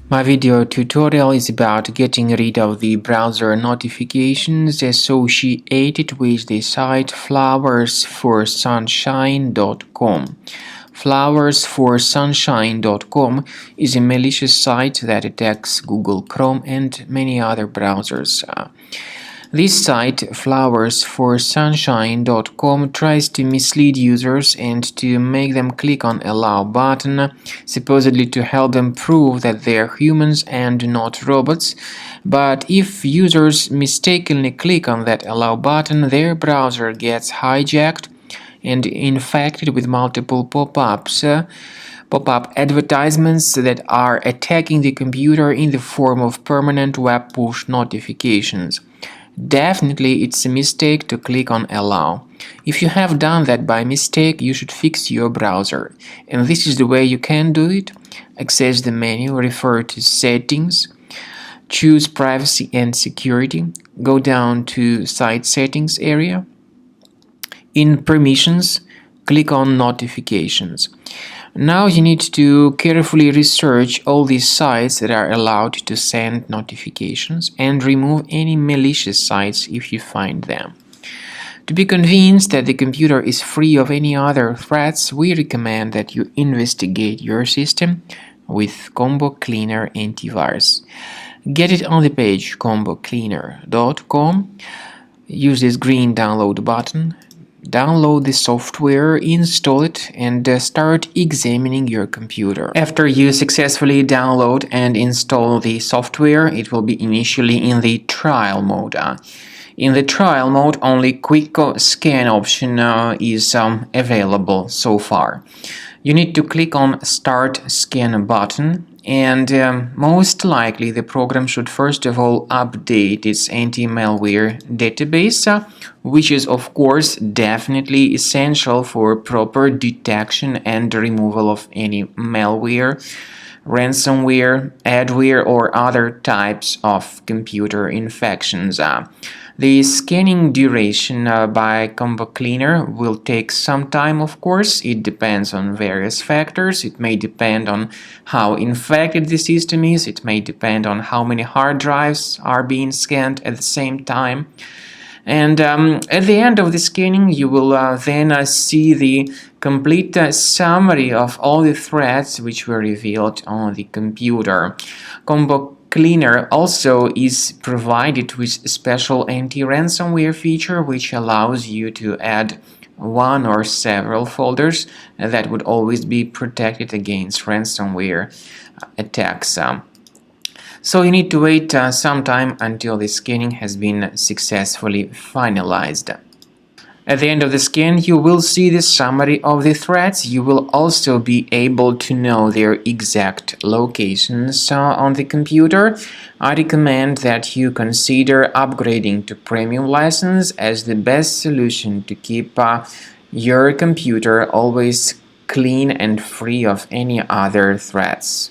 My video tutorial is about getting rid of the browser notifications associated with the site flowersforsunshine.com. Flowersforsunshine.com is a malicious site that attacks Google Chrome and many other browsers. This site, flowersforsunshine.com, tries to mislead users and to make them click on Allow button, supposedly to help them prove that they are humans and not robots. But if users mistakenly click on that Allow button, their browser gets hijacked and infected with multiple pop-up advertisements that are attacking the computer in the form of permanent web push notifications. Definitely it's a mistake to click on Allow. If you have done that by mistake, you should fix your browser. And this is the way you can do it. Access the menu, refer to Settings, choose Privacy and Security, go down to Site Settings area. In Permissions, click on Notifications. Now you need to carefully research all these sites that are allowed to send notifications and remove any malicious sites if you find them. To be convinced that the computer is free of any other threats, we recommend that you investigate your system with Combo Cleaner Antivirus. Get it on the page combocleaner.com. Use this green download button. Download the software, install it, and start examining your computer. After you successfully download and install the software, it will be initially in the trial mode. In the trial mode, only quick scan option is available so far. You need to click on Start Scan button, and most likely the program should first of all update its anti-malware database, which is of course definitely essential for proper detection and removal of any malware, ransomware, adware, or other types of computer infections. The scanning duration by Combo Cleaner will take some time, of course. It depends on various factors. It may depend on how infected the system is. It may depend on how many hard drives are being scanned at the same time. And at the end of the scanning, you will then see the complete summary of all the threats which were revealed on the computer. Combo Cleaner also is provided with a special anti-ransomware feature which allows you to add one or several folders that would always be protected against ransomware attacks. So you need to wait some time until the scanning has been successfully finalized. At the end of the scan, you will see the summary of the threats. You will also be able to know their exact locations on the computer. I recommend that you consider upgrading to premium license as the best solution to keep your computer always clean and free of any other threats.